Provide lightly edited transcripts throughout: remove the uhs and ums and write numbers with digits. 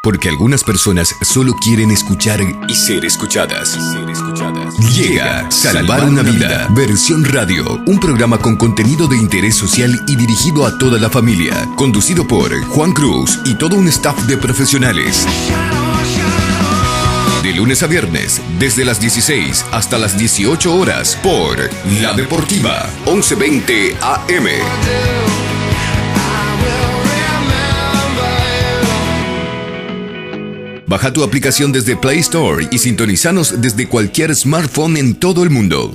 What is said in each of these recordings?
Porque algunas personas solo quieren escuchar y ser escuchadas. Llega Salvar una Vida, versión radio, un programa con contenido de interés social y dirigido a toda la familia, conducido por Juan Cruz y todo un staff de profesionales. De lunes a viernes, desde las 16 hasta las 18 horas, por La Deportiva, 1120 AM. Baja tu aplicación desde Play Store y sintonizanos desde cualquier smartphone en todo el mundo.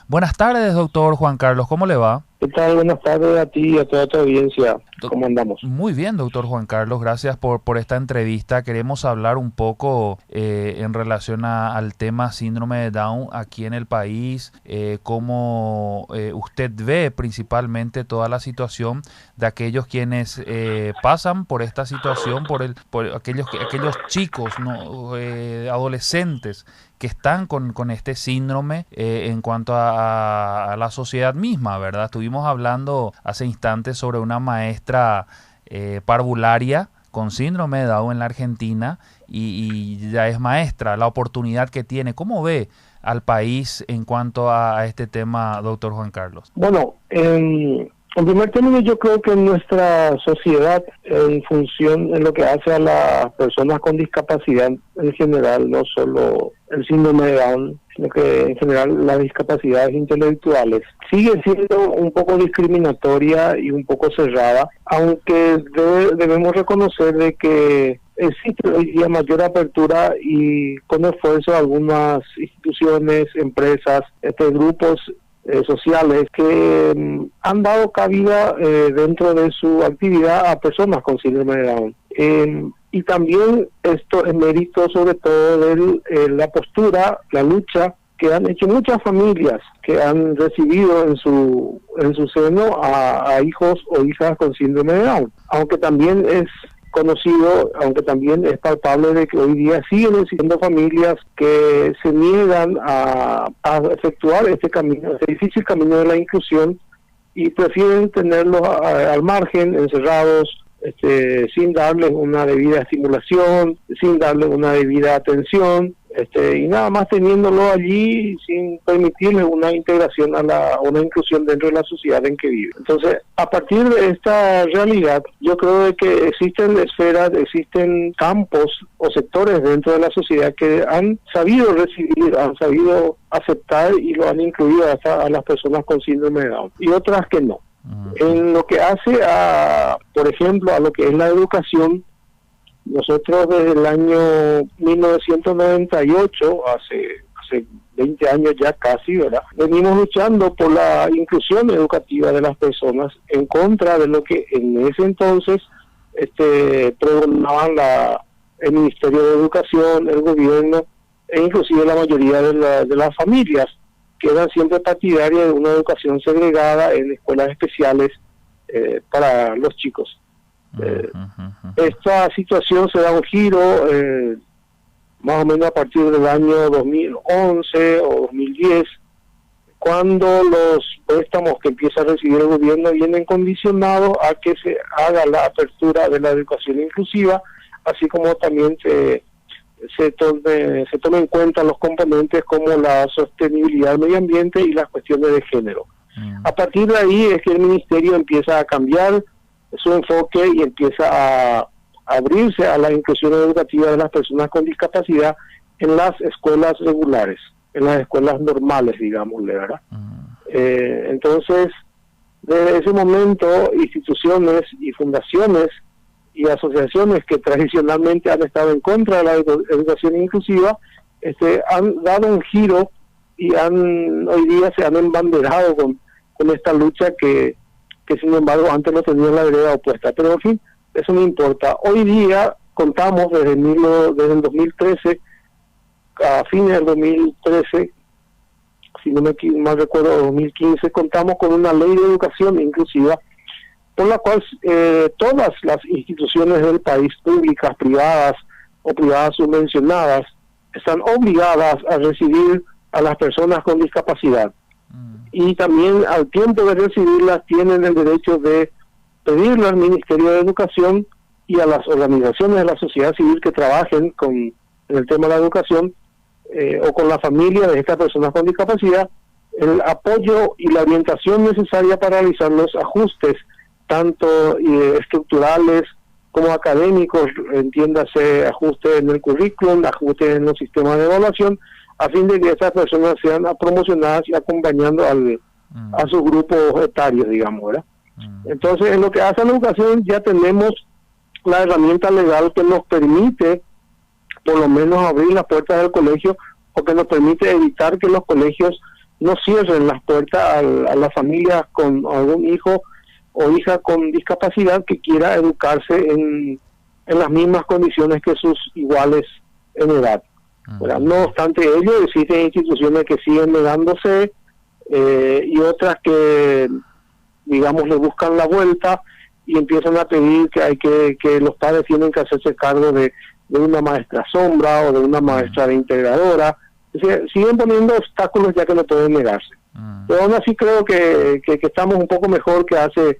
Buenas tardes, doctor Juan Carlos, ¿cómo le va? ¿Qué tal? Buenas tardes a ti y a toda tu audiencia. ¿Cómo andamos? Muy bien, doctor Juan Carlos, gracias por esta entrevista. Queremos hablar un poco en relación al tema síndrome de Down aquí en el país, cómo usted ve principalmente toda la situación de aquellos quienes pasan por esta situación, por aquellos chicos, ¿no? Adolescentes que están con este síndrome en cuanto a la sociedad misma, ¿verdad? Estuvimos hablando hace instantes sobre una maestra parvularia con síndrome de Down en la Argentina y ya es maestra, la oportunidad que tiene. ¿Cómo ve al país en cuanto a este tema, doctor Juan Carlos? Bueno, en primer término, yo creo que en nuestra sociedad, en función en lo que hace a las personas con discapacidad en general, no solo el síndrome de Down, sino que en general las discapacidades intelectuales, sigue siendo un poco discriminatoria y un poco cerrada, aunque debemos reconocer de que existe hoy día mayor apertura y con esfuerzo de algunas instituciones, empresas, grupos sociales que han dado cabida dentro de su actividad a personas con síndrome de Down. Y también esto es mérito sobre todo de la postura, la lucha que han hecho muchas familias que han recibido en su seno a hijos o hijas con síndrome de Down. Aunque también es conocido, aunque también es palpable de que hoy día siguen existiendo familias que se niegan a efectuar este camino, este difícil camino de la inclusión, y prefieren tenerlos al margen, encerrados, sin darles una debida estimulación, sin darles una debida atención, y nada más teniéndolo allí sin permitirles una integración una inclusión dentro de la sociedad en que vive. Entonces, a partir de esta realidad, yo creo de que existen esferas, existen campos o sectores dentro de la sociedad que han sabido recibir, han sabido aceptar y lo han incluido hasta a las personas con síndrome de Down, y otras que no. En lo que hace por ejemplo, a lo que es la educación, nosotros desde el año 1998, hace 20 años ya casi, ¿verdad?, venimos luchando por la inclusión educativa de las personas en contra de lo que en ese entonces pregonaban el Ministerio de Educación, el gobierno e inclusive la mayoría de las familias, que eran siempre partidarias de una educación segregada en escuelas especiales para los chicos. Esta situación se da un giro más o menos a partir del año 2011 o 2010, cuando los préstamos que empieza a recibir el gobierno vienen condicionados a que se haga la apertura de la educación inclusiva, así como también se tome en cuenta los componentes como la sostenibilidad del medio ambiente y las cuestiones de género. A partir de ahí es que el ministerio empieza a cambiar su enfoque y empieza a abrirse a la inclusión educativa de las personas con discapacidad en las escuelas regulares, en las escuelas normales, digámosle, ¿verdad? Entonces, desde ese momento, instituciones y fundaciones y asociaciones que tradicionalmente han estado en contra de la educación inclusiva, han dado un giro y hoy día se han embanderado con esta lucha que sin embargo antes no tenían la vereda opuesta. Pero en fin, eso no importa. Hoy día contamos desde el 2013, a fines del 2013, si no me mal recuerdo, 2015, contamos con una ley de educación inclusiva, por la cual todas las instituciones del país, públicas, privadas o privadas subvencionadas, están obligadas a recibir a las personas con discapacidad. Y también al tiempo de recibirlas tienen el derecho de pedirle al Ministerio de Educación y a las organizaciones de la sociedad civil que trabajen en el tema de la educación o con la familia de estas personas con discapacidad, el apoyo y la orientación necesaria para realizar los ajustes, tanto estructurales como académicos, entiéndase ajuste en el currículum, ajuste en los sistemas de evaluación, a fin de que estas personas sean promocionadas y acompañando a sus grupos etarios, digamos, ¿verdad? Entonces, en lo que hace a la educación, ya tenemos la herramienta legal que nos permite, por lo menos, abrir las puertas del colegio, o que nos permite evitar que los colegios no cierren las puertas a las familias con algún hijo o hija con discapacidad que quiera educarse en las mismas condiciones que sus iguales en edad. No obstante ello, existen instituciones que siguen negándose y otras que, digamos, le buscan la vuelta y empiezan a pedir que los padres tienen que hacerse cargo de una maestra sombra o de una maestra de integradora. Es decir, siguen poniendo obstáculos ya que no pueden negarse. Pero aún así creo que estamos un poco mejor que hace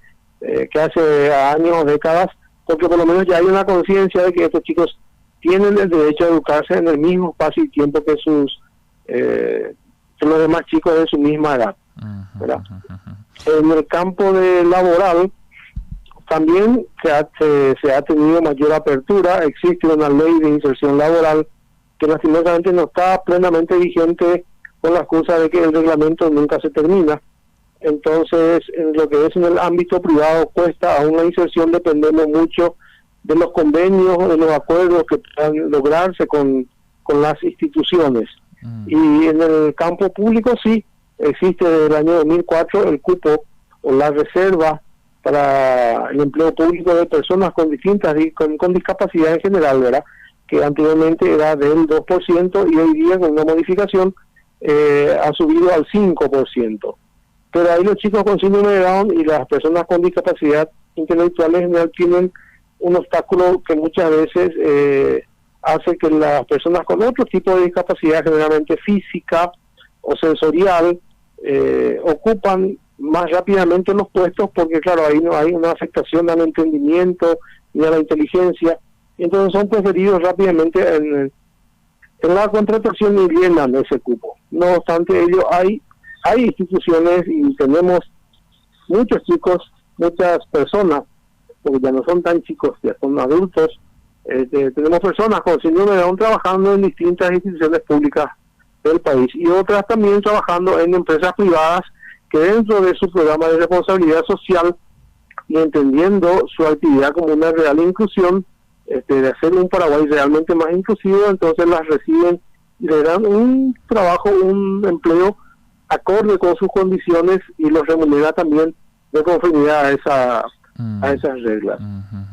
años o décadas, porque por lo menos ya hay una conciencia de que estos chicos tienen el derecho a educarse en el mismo espacio y tiempo que los demás chicos de su misma edad, ¿verdad? En el campo laboral también se ha tenido mayor apertura. Existe una ley de inserción laboral que lastimosamente no está plenamente vigente, con la excusa de que el reglamento nunca se termina. Entonces, en lo que es en el ámbito privado, cuesta a una inserción, dependemos mucho de los convenios, de los acuerdos que puedan lograrse con las instituciones. Y en el campo público sí, existe desde el año 2004 el cupo o la reserva para el empleo público de personas con con discapacidad en general, ¿verdad? Que anteriormente era del 2% y hoy día con una modificación ha subido al 5%. Pero ahí los chicos con síndrome de Down y las personas con discapacidad intelectual en general tienen un obstáculo que muchas veces hace que las personas con otro tipo de discapacidad, generalmente física o sensorial, ocupan más rápidamente los puestos, porque claro, ahí no hay una afectación al entendimiento ni a la inteligencia, entonces son preferidos rápidamente en la contratación y llenan ese cupo. No obstante ello, hay instituciones y tenemos muchos chicos, muchas personas, porque ya no son tan chicos, ya son adultos. Tenemos personas con síndrome de Down trabajando en distintas instituciones públicas del país y otras también trabajando en empresas privadas que dentro de su programa de responsabilidad social y entendiendo su actividad como una real inclusión, de hacer un Paraguay realmente más inclusivo, entonces las reciben y le dan un trabajo, un empleo acorde con sus condiciones y los remunera también de conformidad a esas reglas.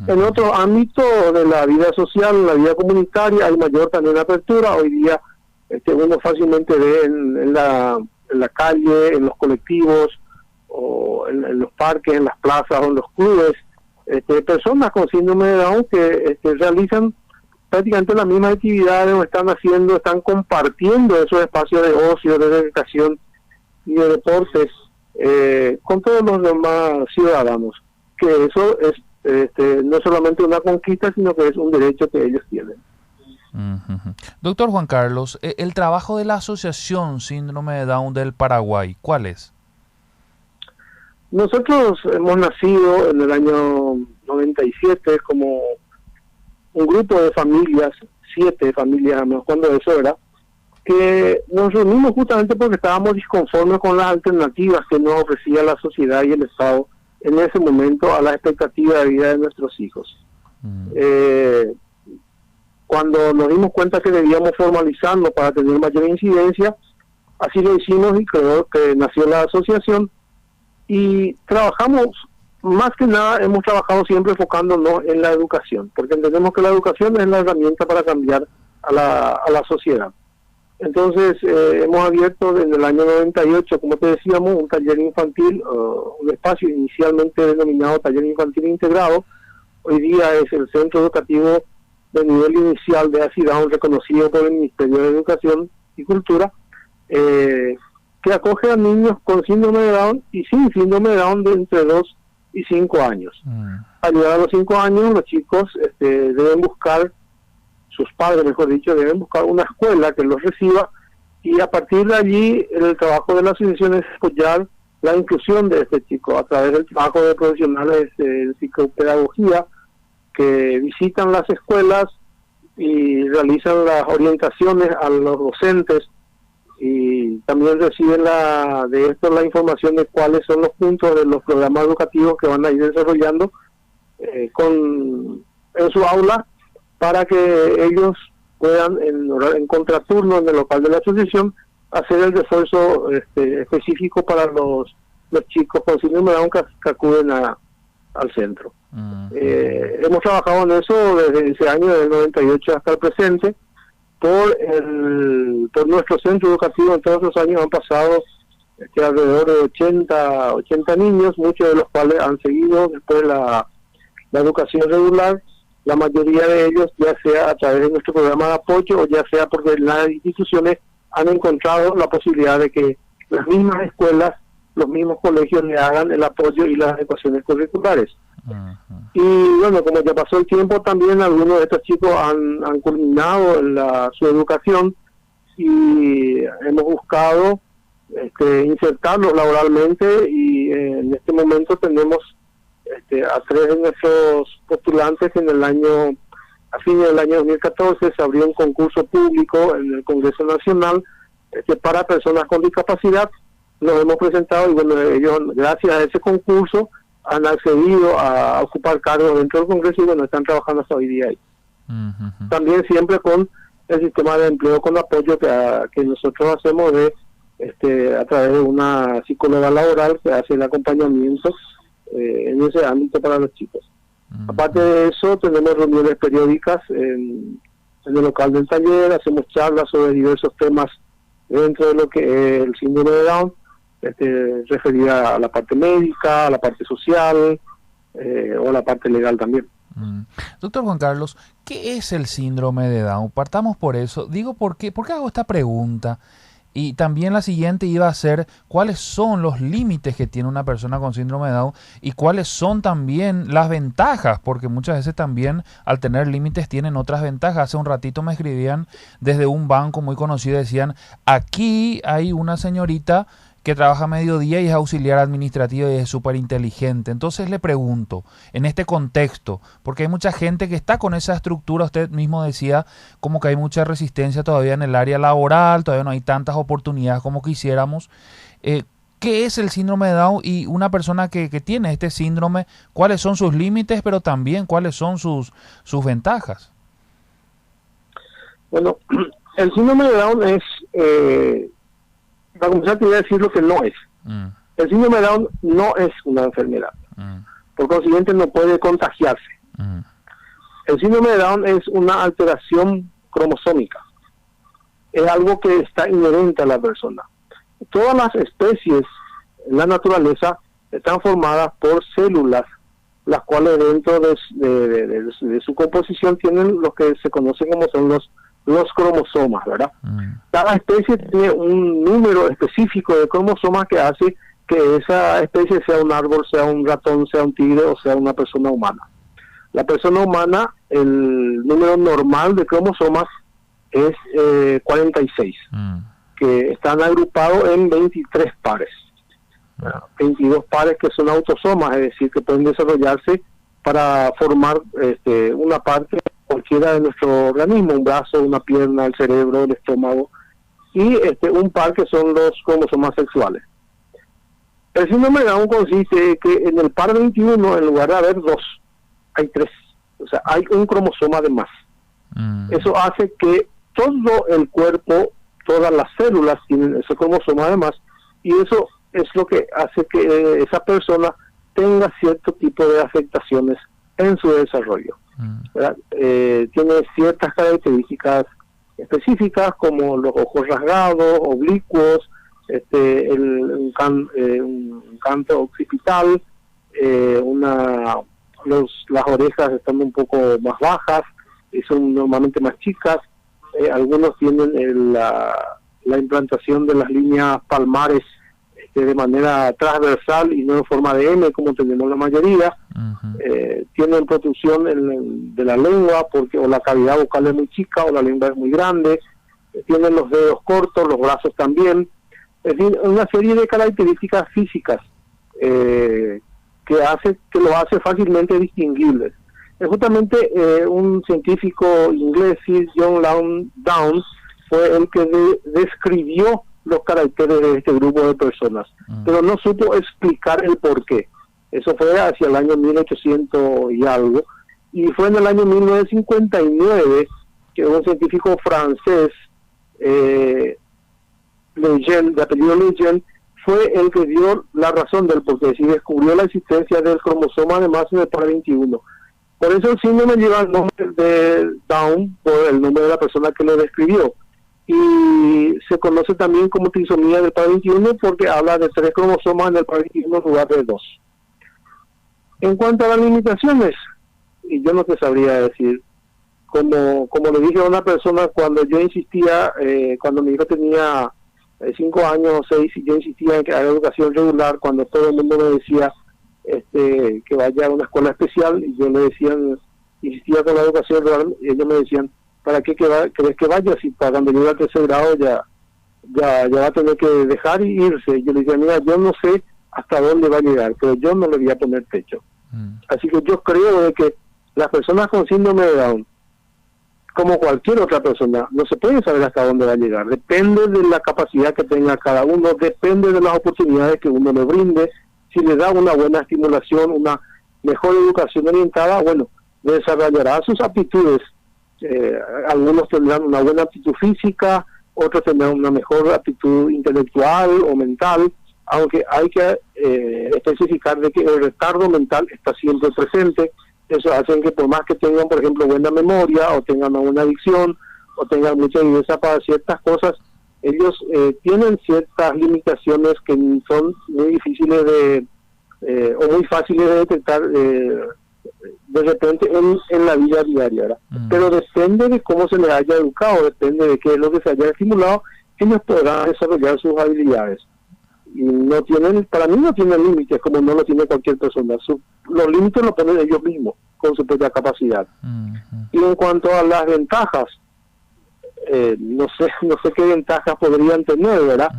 En otro ámbito de la vida social, la vida comunitaria, hay mayor también apertura. Hoy día uno fácilmente ve en la calle, en los colectivos, o en los parques, en las plazas o en los clubes, personas con síndrome de Down que realizan prácticamente las mismas actividades, o están compartiendo esos espacios de ocio, de recreación y de deportes con todos los demás ciudadanos, que eso es no solamente una conquista, sino que es un derecho que ellos tienen. Doctor Juan Carlos, el trabajo de la Asociación Síndrome de Down del Paraguay, ¿cuál es? Nosotros hemos nacido en el año 97 como un grupo de familias, 7 familias, no cuando eso era, que nos reunimos justamente porque estábamos disconformes con las alternativas que nos ofrecía la sociedad y el Estado en ese momento a la expectativa de vida de nuestros hijos. Cuando nos dimos cuenta que debíamos formalizarnos para tener mayor incidencia, así lo hicimos y creo que nació la asociación y trabajamos, más que nada hemos trabajado siempre enfocándonos en la educación, porque entendemos que la educación es la herramienta para cambiar a la sociedad. Entonces hemos abierto desde el año 98, como te decíamos, un taller infantil, un espacio inicialmente denominado Taller Infantil Integrado. Hoy día es el centro educativo de nivel inicial de ACIDAUN, reconocido por el Ministerio de Educación y Cultura, que acoge a niños con síndrome de Down y sin síndrome de Down de entre 2 y 5 años. Al llegar a los 5 años, los chicos deben buscar, sus padres, mejor dicho, deben buscar una escuela que los reciba, y a partir de allí el trabajo de la asociación es apoyar la inclusión de este chico a través del trabajo de profesionales de psicopedagogía que visitan las escuelas y realizan las orientaciones a los docentes, y también reciben de esto la información de cuáles son los puntos de los programas educativos que van a ir desarrollando en su aula, para que ellos puedan en contraturno en el local de la asociación hacer el refuerzo específico para los chicos con síndrome de Down que acuden al centro. Hemos trabajado en eso desde ese año, del 98 hasta el presente. Por nuestro centro educativo en todos los años han pasado alrededor de 80 niños, muchos de los cuales han seguido después la educación regular, la mayoría de ellos ya sea a través de nuestro programa de apoyo o ya sea porque las instituciones han encontrado la posibilidad de que las mismas escuelas, los mismos colegios le hagan el apoyo y las adecuaciones curriculares. Y bueno, como ya pasó el tiempo, también algunos de estos chicos han culminado su educación, y hemos buscado insertarlos laboralmente, y en este momento tenemos a 3 de nuestros postulantes. A fines del año 2014 se abrió un concurso público en el Congreso Nacional para personas con discapacidad. Nos hemos presentado, y bueno, ellos gracias a ese concurso han accedido a ocupar cargos dentro del Congreso, y bueno, están trabajando hasta hoy día ahí. También siempre con el sistema de empleo con apoyo que nosotros hacemos a través de una psicóloga laboral que hace el acompañamiento en ese ámbito para los chicos. Aparte de eso, tenemos reuniones periódicas en el local del taller, hacemos charlas sobre diversos temas dentro de lo que es el síndrome de Down, referida a la parte médica, a la parte social o a la parte legal también. Doctor Juan Carlos, ¿qué es el síndrome de Down? Partamos por eso. Digo, ¿por qué hago esta pregunta? Y también la siguiente iba a ser, ¿cuáles son los límites que tiene una persona con síndrome de Down? Y cuáles son también las ventajas, porque muchas veces también al tener límites tienen otras ventajas. Hace un ratito me escribían desde un banco muy conocido, decían, aquí hay una señorita que trabaja a mediodía y es auxiliar administrativo y es súper inteligente. Entonces le pregunto, en este contexto, porque hay mucha gente que está con esa estructura, usted mismo decía, como que hay mucha resistencia todavía en el área laboral, todavía no hay tantas oportunidades como quisiéramos. ¿Qué es el síndrome de Down? Y una persona que tiene este síndrome, ¿cuáles son sus límites, pero también cuáles son sus ventajas? Bueno, el síndrome de Down es... para comenzar, te voy a decir lo que no es. El síndrome de Down no es una enfermedad. Por consiguiente, no puede contagiarse. El síndrome de Down es una alteración cromosómica. Es algo que está inherente a la persona. Todas las especies en la naturaleza están formadas por células, las cuales dentro de su composición tienen lo que se conoce como son los cromosomas, ¿verdad? Cada especie tiene un número específico de cromosomas que hace que esa especie sea un árbol, sea un ratón, sea un tigre o sea una persona humana. La persona humana, el número normal de cromosomas es 46, que están agrupados en 23 pares. 22 pares que son autosomas, es decir, que pueden desarrollarse para formar una parte cualquiera de nuestro organismo, un brazo, una pierna, el cerebro, el estómago, y un par que son los cromosomas sexuales. El síndrome de Down consiste en que en el par 21, en lugar de haber 2, hay 3. O sea, hay un cromosoma de más. Eso hace que todo el cuerpo, todas las células tienen ese cromosoma de más, y eso es lo que hace que esa persona tenga cierto tipo de afectaciones en su desarrollo. Tiene ciertas características específicas como los ojos rasgados, oblicuos, un canto occipital, las orejas están un poco más bajas y son normalmente más chicas. Algunos tienen la implantación de las líneas palmares de manera transversal y no en forma de M como tenemos la mayoría. Tienen protrusión de la lengua porque o la cavidad vocal es muy chica o la lengua es muy grande. Tienen los dedos cortos, los brazos también. Es decir, una serie de características físicas que lo hace fácilmente distinguibles. Es justamente un científico inglés, Sir John Downes, fue el que describió los caracteres de este grupo de personas, pero no supo explicar el porqué. Eso fue hacia el año 1800 y algo, y fue en el año 1959 que un científico francés, Lejeune, de apellido Lejeune, fue el que dio la razón del porqué, y descubrió la existencia del cromosoma de más en el par 21. Por eso el síndrome lleva el nombre de Down, por el nombre de la persona que lo describió. Y se conoce también como trisomía del par 21 porque habla de 3 cromosomas en el par 21 en lugar de 2. En cuanto a las limitaciones, y yo no te sabría decir, como le dije a una persona cuando yo insistía, cuando mi hijo tenía 5 años o 6, y yo insistía en que haga educación regular, cuando todo el mundo me decía que vaya a una escuela especial, y yo le decía, insistía con la educación regular, y ellos me decían, ¿para qué crees que vaya? Si para cuando llegue al 3er grado ya va a tener que dejar y irse. Yo le decía, mira, yo no sé hasta dónde va a llegar, pero yo no le voy a poner techo. Así que yo creo de que las personas con síndrome de Down, como cualquier otra persona, no se puede saber hasta dónde va a llegar. Depende de la capacidad que tenga cada uno, depende de las oportunidades que uno le brinde. Si le da una buena estimulación, una mejor educación orientada, bueno, desarrollará sus aptitudes. Algunos tendrán una buena aptitud física, otros tendrán una mejor aptitud intelectual o mental, aunque hay que especificar de que el retardo mental está siempre presente. Eso hace que por más que tengan, por ejemplo, buena memoria, o tengan una adicción, o tengan mucha viveza para ciertas cosas, ellos tienen ciertas limitaciones que son muy difíciles o muy fáciles de detectar de repente en la vida diaria, ¿verdad? Pero depende de cómo se les haya educado, depende de qué es lo que se haya estimulado, ellos podrán desarrollar sus habilidades. Y no tienen, para mí no tienen límites, como no lo tiene cualquier persona. Los límites los ponen ellos mismos, con su propia capacidad. Y en cuanto a las ventajas, no sé qué ventajas podrían tener, ¿verdad?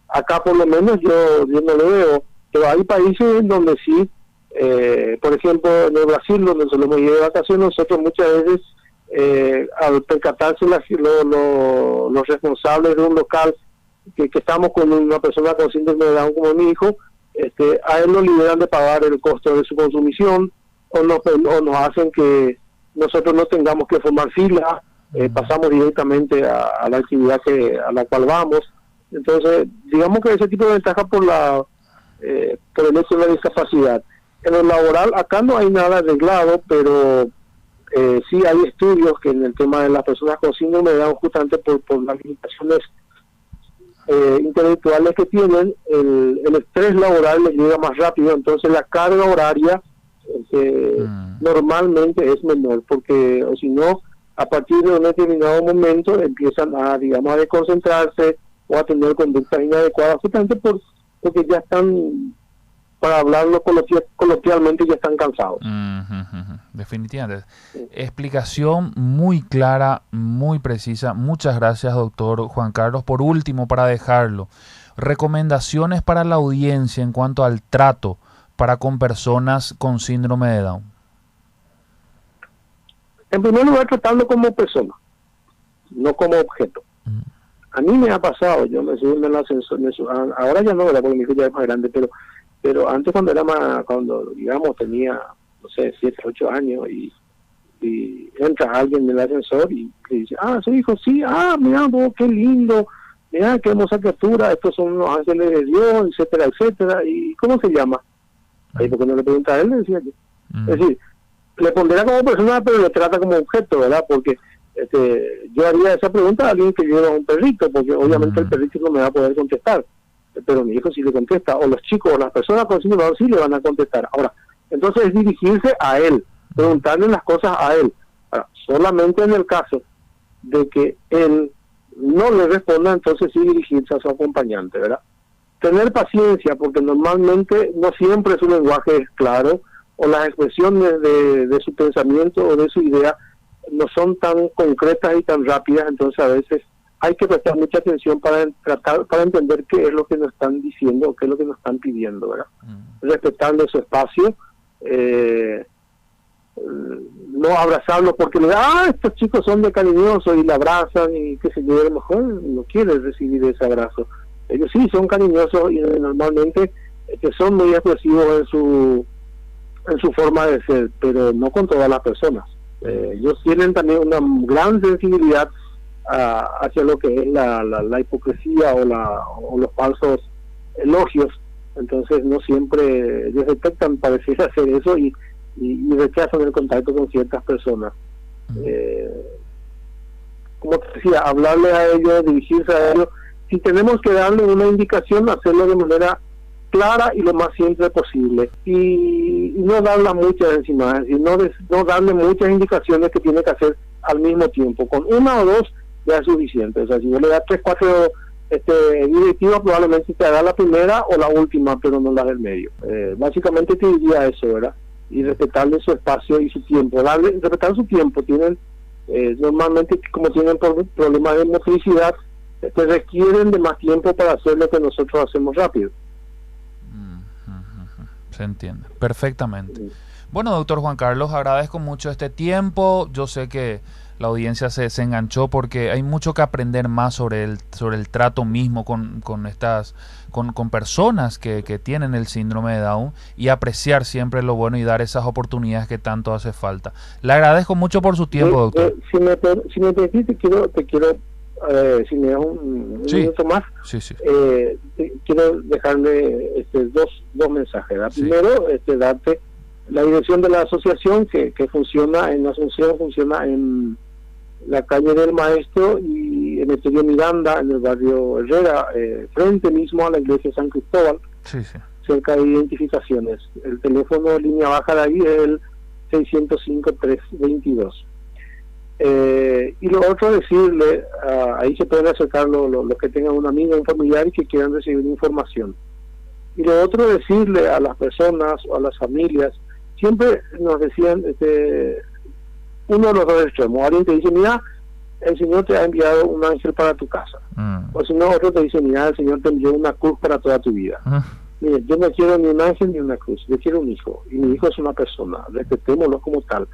Acá por lo menos yo no lo veo, pero hay países en donde sí, por ejemplo en el Brasil, donde solemos ir de vacaciones, nosotros muchas veces al percatarse los responsables de un local que estamos con una persona con síndrome de Down como mi hijo, a él lo liberan de pagar el costo de su consumición, o nos hacen que nosotros no tengamos que formar fila, pasamos directamente a la actividad a la cual vamos. Entonces, digamos que ese tipo de ventaja por el hecho de la discapacidad. En lo laboral, acá no hay nada arreglado, pero sí hay estudios que en el tema de las personas con síndrome de Down, justamente por las limitaciones intelectuales que tienen, el estrés laboral les llega más rápido, entonces la carga horaria normalmente es menor, porque o si no, a partir de un determinado momento empiezan a desconcentrarse o a tener conductas inadecuadas, justamente porque ya están, para hablarlo coloquialmente, ya están cansados. Definitivamente. Explicación muy clara, muy precisa. Muchas gracias, doctor Juan Carlos. Por último, para dejarlo, recomendaciones para la audiencia en cuanto al trato para con personas con síndrome de Down. En primer lugar, tratarlo como persona, no como objeto. A mí me ha pasado, yo me subí en el ascensor, ahora ya no, ¿verdad? Porque mi hijo ya es más grande, pero antes cuando digamos tenía, no sé, 7, 8 años, y entra alguien en el ascensor y dice, su hijo, sí, mira, qué lindo, mira, qué hermosa criatura, estos son unos ángeles de Dios, etcétera, etcétera. ¿Y cómo se llama? Ahí porque no le pregunta a él, le decía yo. Es decir, le pondrá como persona, pero le trata como objeto, ¿verdad? Porque yo haría esa pregunta a alguien que lleva un perrito, porque obviamente el perrito no me va a poder contestar, pero mi hijo sí le contesta, o los chicos, o las personas con síndrome de Down sí le van a contestar. Ahora, entonces es dirigirse a él, preguntarle las cosas a él. Ahora, solamente en el caso de que él no le responda, entonces sí dirigirse a su acompañante, ¿verdad? tener paciencia, porque normalmente no siempre su lenguaje es claro, o las expresiones de su pensamiento o de su idea no son tan concretas y tan rápidas, entonces a veces hay que prestar mucha atención para entender qué es lo que nos están diciendo o qué es lo que nos estando pidiendo, ¿verdad? Respetando su espacio, no abrazarlo porque le da, estos chicos son de cariñosos y le abrazan y qué sé yo, a lo mejor no quiere recibir ese abrazo. Ellos sí son cariñosos y normalmente son muy expresivos en su forma de ser, pero no con todas las personas. Ellos tienen también una gran sensibilidad hacia lo que es la hipocresía o los falsos elogios, entonces no siempre ellos detectan parecer hacer eso y rechazan el contacto con ciertas personas. Como te decía, hablarle a ellos, dirigirse a ellos, si tenemos que darle una indicación, hacerlo de manera clara y lo más simple posible, y no darle muchas encima, y no darle muchas indicaciones que tiene que hacer al mismo tiempo. Con una o dos ya es suficiente. O sea, si yo le das 3, 4 directivas, probablemente te haga la primera o la última, pero no la del medio. Básicamente te diría eso, ¿verdad? Y respetarle su espacio y su tiempo, respetar su tiempo. Tienen normalmente, como tienen problemas de motricidad, requieren de más tiempo para hacer lo que nosotros hacemos rápido. Se entiende perfectamente. Bueno, doctor Juan Carlos, agradezco mucho este tiempo. Yo sé que la audiencia se enganchó porque hay mucho que aprender más sobre el trato mismo con personas que tienen el síndrome de Down, y apreciar siempre lo bueno y dar esas oportunidades que tanto hace falta. Le agradezco mucho por su tiempo, doctor. Si me permite, te quiero si me das un minuto más, quiero dejarle dos mensajes. Primero, darte la dirección de la asociación que funciona en Asunción, funciona en la calle del Maestro y en Estudio Miranda, en el barrio Herrera, frente mismo a la iglesia San Cristóbal, cerca de identificaciones. El teléfono de línea baja de ahí es el 605-322. Y lo otro, decirle, ahí se pueden acercar los que tengan un amigo, un familiar y que quieran recibir información. Y lo otro, decirle a las personas o a las familias, siempre nos decían uno de los dos extremos. Alguien te dice, mira, el Señor te ha enviado un ángel para tu casa. O si no, otro te dice, mira, el Señor te envió una cruz para toda tu vida. Mire, yo no quiero ni un ángel ni una cruz, yo quiero un hijo, y mi hijo es una persona, respetémoslo como tal.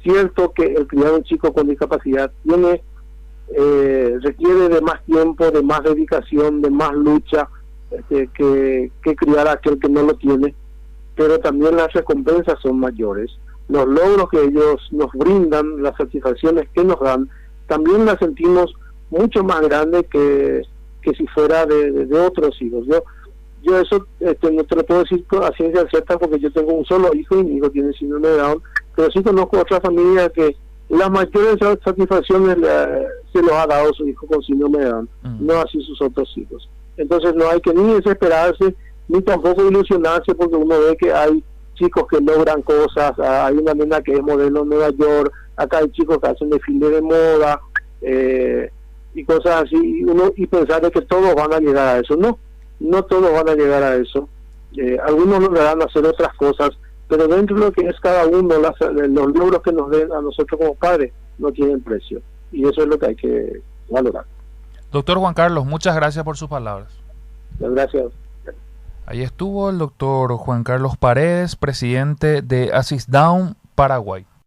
Cierto que el criar un chico con discapacidad requiere de más tiempo, de más dedicación, de más lucha que criar a aquel que no lo tiene, pero también las recompensas son mayores. Los logros que ellos nos brindan, las satisfacciones que nos dan, también las sentimos mucho más grandes que si fuera de otros hijos. Yo eso no te lo puedo decir a ciencia cierta porque yo tengo un solo hijo y mi hijo tiene síndrome de Down, pero sí conozco otra familia que las mayores satisfacciones se los ha dado su hijo con síndrome de Down, no así sus otros hijos. Entonces no hay que ni desesperarse ni tampoco ilusionarse porque uno ve que hay chicos que logran cosas. Hay una nena que es modelo en Nueva York, acá hay chicos que hacen desfile de moda y cosas así, y pensar de que todos van a llegar a eso. No todos van a llegar a eso. Algunos lograrán hacer otras cosas, pero dentro de lo que es cada uno, los logros que nos den a nosotros como padres no tienen precio, y eso es lo que hay que valorar. Doctor Juan Carlos, muchas gracias por sus palabras. Gracias. Ahí estuvo el doctor Juan Carlos Paredes, presidente de Assist Down Paraguay.